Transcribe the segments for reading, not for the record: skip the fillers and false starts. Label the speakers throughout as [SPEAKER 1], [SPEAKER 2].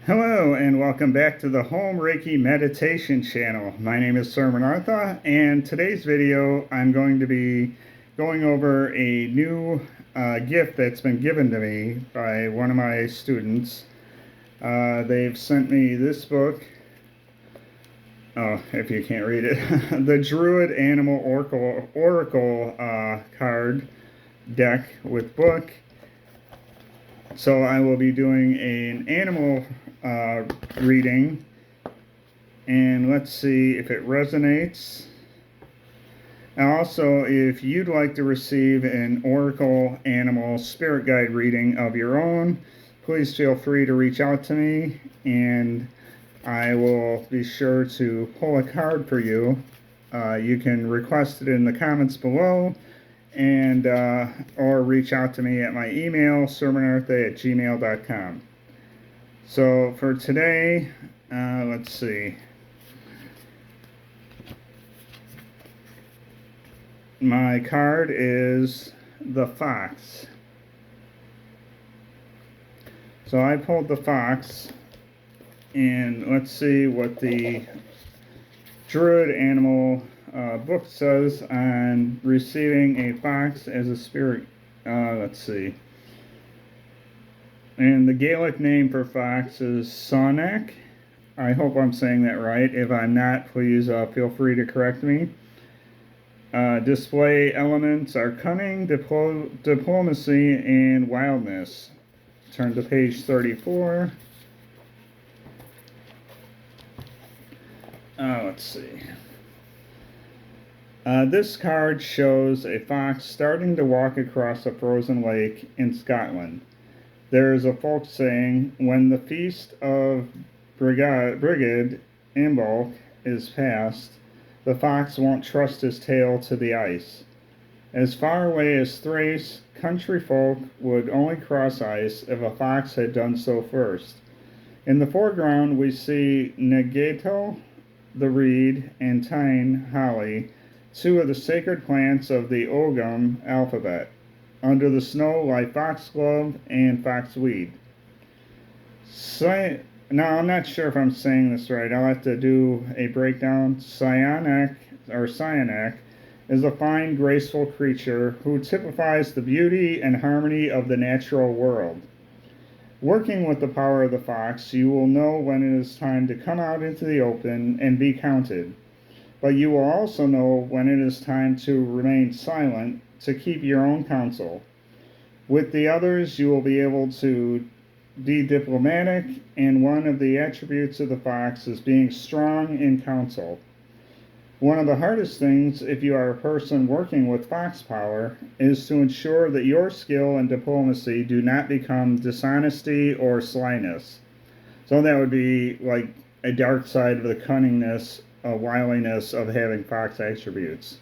[SPEAKER 1] Hello and welcome back to the Home Reiki Meditation channel. My name is Sir Manartha, and today's video I'm going to be going over a new gift that's been given to me by one of my students. They've sent me this book. Oh, if you can't read it, the Druid Animal Oracle card deck with book. So I will be doing an animal reading, and let's see if it resonates. Also, if you'd like to receive an Oracle Animal Spirit Guide reading of your own, please feel free to reach out to me, and I will be sure to pull a card for you. You can request it in the comments below, and or reach out to me at my email, sermonartha@gmail.com. So for today, let's see. My card is the Fox. So I pulled the Fox, and let's see what the Druid Animal book says on receiving a fox as a spirit. Let's see. And the Gaelic name for fox is Sonach. I hope I'm saying that right. If I'm not, please feel free to correct me. Display elements are cunning, diplomacy, and wildness. Turn to page 34. Let's see. This card shows a fox starting to walk across a frozen lake in Scotland. There is a folk saying, when the feast of Brigid Imbolc is past, the fox won't trust his tail to the ice. As far away as Thrace, country folk would only cross ice if a fox had done so first. In the foreground we see Negato, the reed, and Tyne, holly, two of the sacred plants of the Ogham alphabet. Under the snow lie foxglove and foxweed. Now, I'm not sure if I'm saying this right. I'll have to do a breakdown. Cyanak is a fine, graceful creature who typifies the beauty and harmony of the natural world. Working with the power of the fox, you will know when it is time to come out into the open and be counted. But you will also know when it is time to remain silent, to keep your own counsel. With the others, you will be able to be diplomatic, and one of the attributes of the fox is being strong in counsel. One of the hardest things, if you are a person working with fox power, is to ensure that your skill and diplomacy do not become dishonesty or slyness. So that would be like a dark side of the cunningness, wiliness of having fox attributes.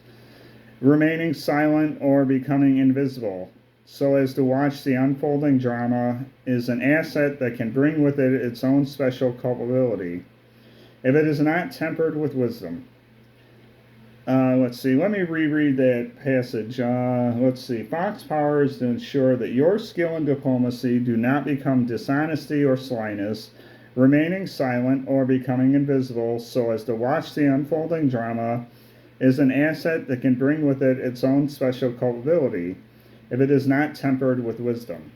[SPEAKER 1] Remaining silent or becoming invisible, so as to watch the unfolding drama, is an asset that can bring with it its own special culpability, if it is not tempered with wisdom. Let's see, let me reread that passage. Let's see, fox power is to ensure that your skill and diplomacy do not become dishonesty or slyness, remaining silent or becoming invisible, so as to watch the unfolding drama, is an asset that can bring with it its own special culpability, if it is not tempered with wisdom.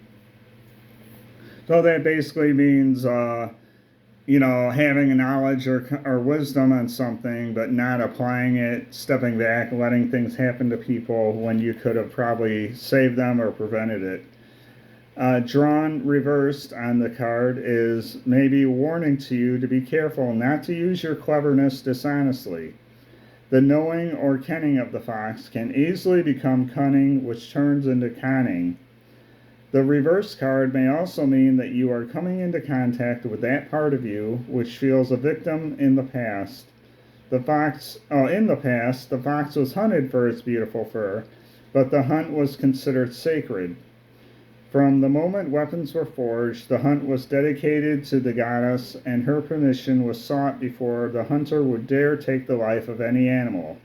[SPEAKER 1] So that basically means, having a knowledge or wisdom on something, but not applying it, stepping back, letting things happen to people when you could have probably saved them or prevented it. Drawn reversed on the card is maybe warning to you to be careful not to use your cleverness dishonestly. The knowing or kenning of the fox can easily become cunning, which turns into conning. The reverse card may also mean that you are coming into contact with that part of you which feels a victim in the past. In the past, the fox was hunted for its beautiful fur, but the hunt was considered sacred. From the moment weapons were forged, the hunt was dedicated to the goddess, and her permission was sought before the hunter would dare take the life of any animal.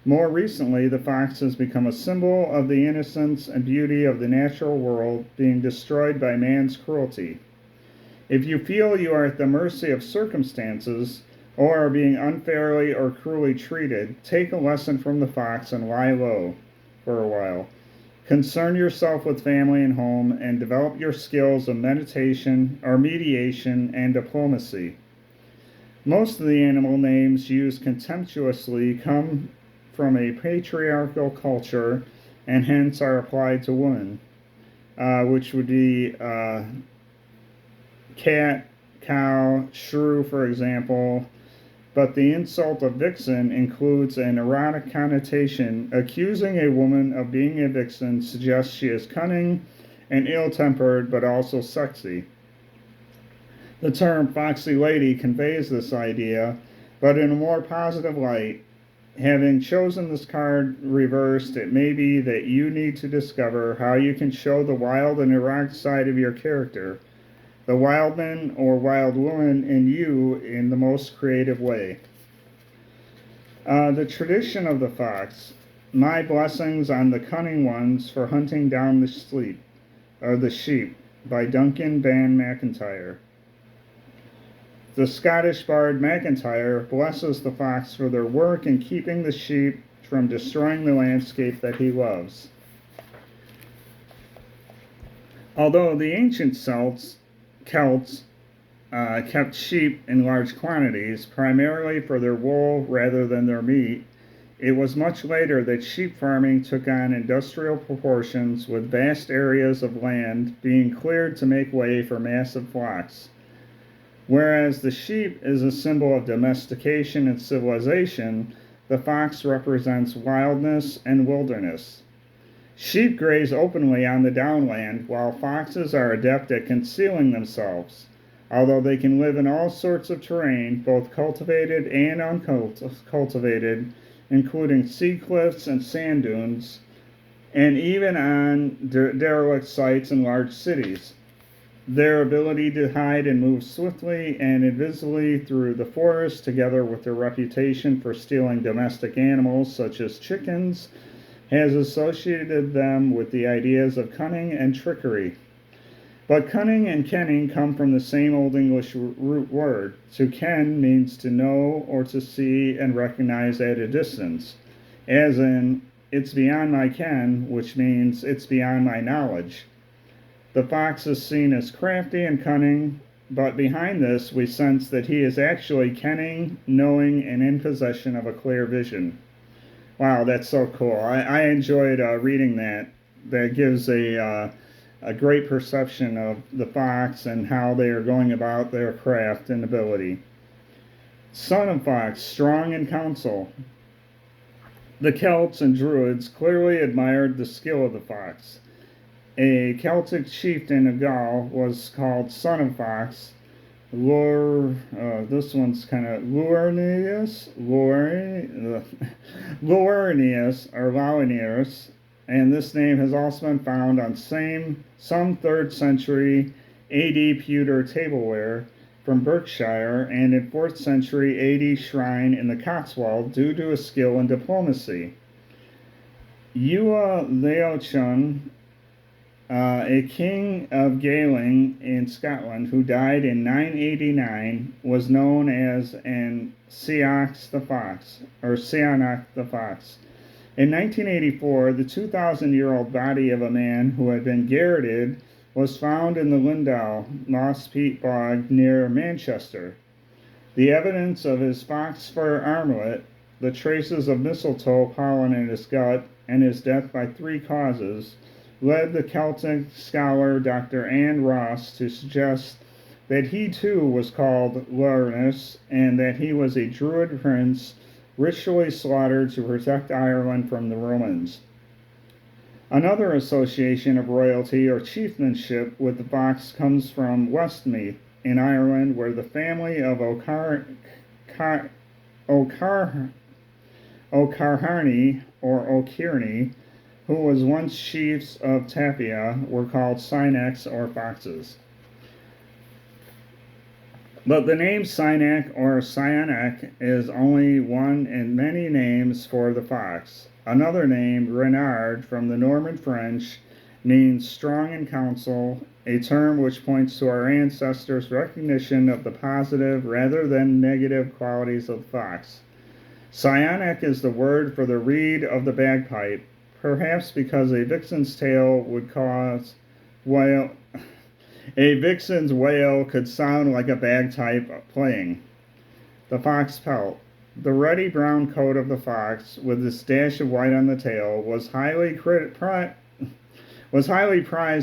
[SPEAKER 1] More recently, the fox has become a symbol of the innocence and beauty of the natural world being destroyed by man's cruelty. If you feel you are at the mercy of circumstances or are being unfairly or cruelly treated, take a lesson from the fox and lie low for a while. Concern yourself with family and home and develop your skills of meditation or mediation and diplomacy. Most of the animal names used contemptuously come from a patriarchal culture and hence are applied to women, which would be cat, cow, shrew, for example. But the insult of vixen includes an erotic connotation. Accusing a woman of being a vixen suggests she is cunning and ill-tempered, but also sexy. The term foxy lady conveys this idea, but in a more positive light. Having chosen this card reversed, it may be that you need to discover how you can show the wild and erotic side of your character, the wildman or wild woman in you, in the most creative way. The tradition of the fox. My blessings on the cunning ones for hunting down the sheep, by Duncan Ban MacIntyre. The Scottish bard MacIntyre blesses the fox for their work in keeping the sheep from destroying the landscape that he loves. Although the ancient Celts kept sheep in large quantities, primarily for their wool rather than their meat, it was much later that sheep farming took on industrial proportions, with vast areas of land being cleared to make way for massive flocks. Whereas the sheep is a symbol of domestication and civilization, the fox represents wildness and wilderness. Sheep graze openly on the downland, while foxes are adept at concealing themselves. Although they can live in all sorts of terrain, both cultivated and uncultivated, including sea cliffs and sand dunes, and even on derelict sites in large cities. Their ability to hide and move swiftly and invisibly through the forest, together with their reputation for stealing domestic animals such as chickens, has associated them with the ideas of cunning and trickery. But cunning and kenning come from the same Old English root word. To ken means to know or to see and recognize at a distance, as in, it's beyond my ken, which means it's beyond my knowledge. The fox is seen as crafty and cunning, but behind this we sense that he is actually kenning, knowing, and in possession of a clear vision. Wow, that's so cool. I enjoyed reading that. That gives a great perception of the fox and how they are going about their craft and ability. Son of fox, strong in counsel. The Celts and druids clearly admired the skill of the fox. A Celtic chieftain of Gaul was called Son of Fox. This one's kind of Lurnius, or Launius, and this name has also been found on some 3rd century AD pewter tableware from Berkshire and in 4th century AD shrine in the Cotswold due to his skill in diplomacy. Ua Leochun, a king of Gaeling in Scotland who died in 989, was known as an Seox the Fox, or Seonach the Fox. In 1984, the 2,000-year-old body of a man who had been garroted was found in the Lindau Moss Peat Bog near Manchester. The evidence of his fox fur armlet, the traces of mistletoe pollen in his gut, and his death by 3 causes led the Celtic scholar Dr. Anne Ross to suggest that he too was called Lurnus and that he was a druid prince ritually slaughtered to protect Ireland from the Romans. Another association of royalty or chieftainship with the fox comes from Westmeath in Ireland, where the family of O'Carharney or O'Kearney, who was once chiefs of Tapia, were called Synax or foxes. But the name Synax or Sionac is only one in many names for the fox. Another name, Renard, from the Norman French, means strong in counsel, a term which points to our ancestors' recognition of the positive rather than negative qualities of the fox. Psionic is the word for the reed of the bagpipe, perhaps because a vixen's tail would cause wail. A vixen's wail could sound like a bagpipe playing. The fox pelt. The ruddy brown coat of the fox, with its dash of white on the tail, was highly prized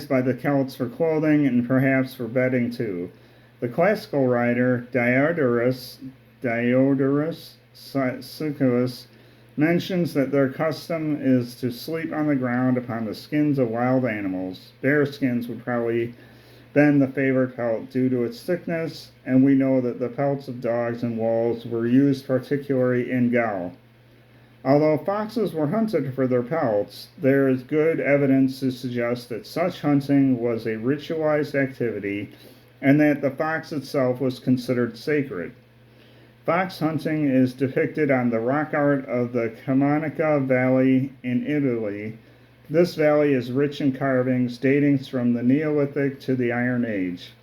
[SPEAKER 1] by the Celts for clothing and perhaps for bedding too. The classical writer Diodorus Siculus mentions that their custom is to sleep on the ground upon the skins of wild animals. Bear skins would probably been the favorite pelt due to its thickness, and we know that the pelts of dogs and wolves were used particularly in Gaul. Although foxes were hunted for their pelts, there is good evidence to suggest that such hunting was a ritualized activity and that the fox itself was considered sacred. Fox hunting is depicted on the rock art of the Camonica Valley in Italy. This valley is rich in carvings dating from the Neolithic to the Iron Age,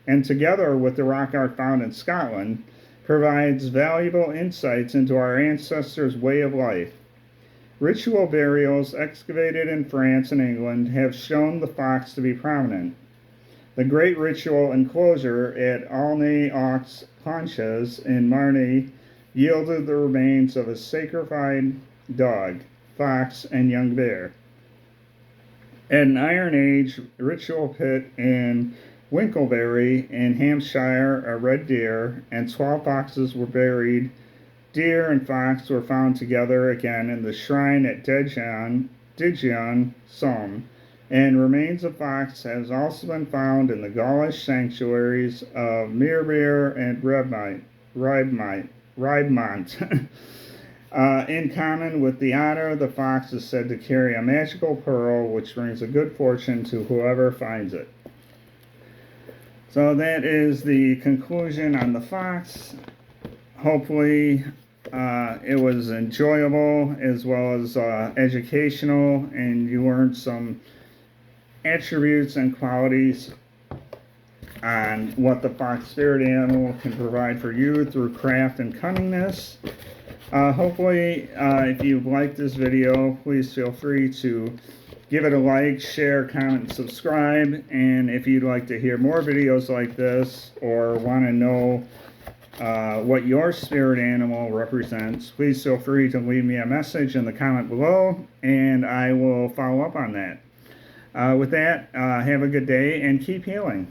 [SPEAKER 1] and together with the rock art found in Scotland, provides valuable insights into our ancestors' way of life. Ritual burials excavated in France and England have shown the fox to be prominent. The great ritual enclosure at Aulnay-aux-Planches in Marne yielded the remains of a sacrificed dog, fox, and young bear. At an Iron Age ritual pit in Winkleberry in Hampshire, a red deer and 12 foxes were buried. Deer and fox were found together again in the shrine at Dijon, Somme, and remains of fox has also been found in the Gaulish sanctuaries of Mirbeer and Riedmont. In common with the otter, the fox is said to carry a magical pearl which brings a good fortune to whoever finds it. So that is the conclusion on the fox. Hopefully it was enjoyable as well as educational, and you learned some attributes and qualities on what the fox spirit animal can provide for you through craft and cunningness. Hopefully, if you liked this video, please feel free to give it a like, share, comment, and subscribe. And if you'd like to hear more videos like this or want to know what your spirit animal represents, please feel free to leave me a message in the comment below, and I will follow up on that. With that, have a good day and keep healing.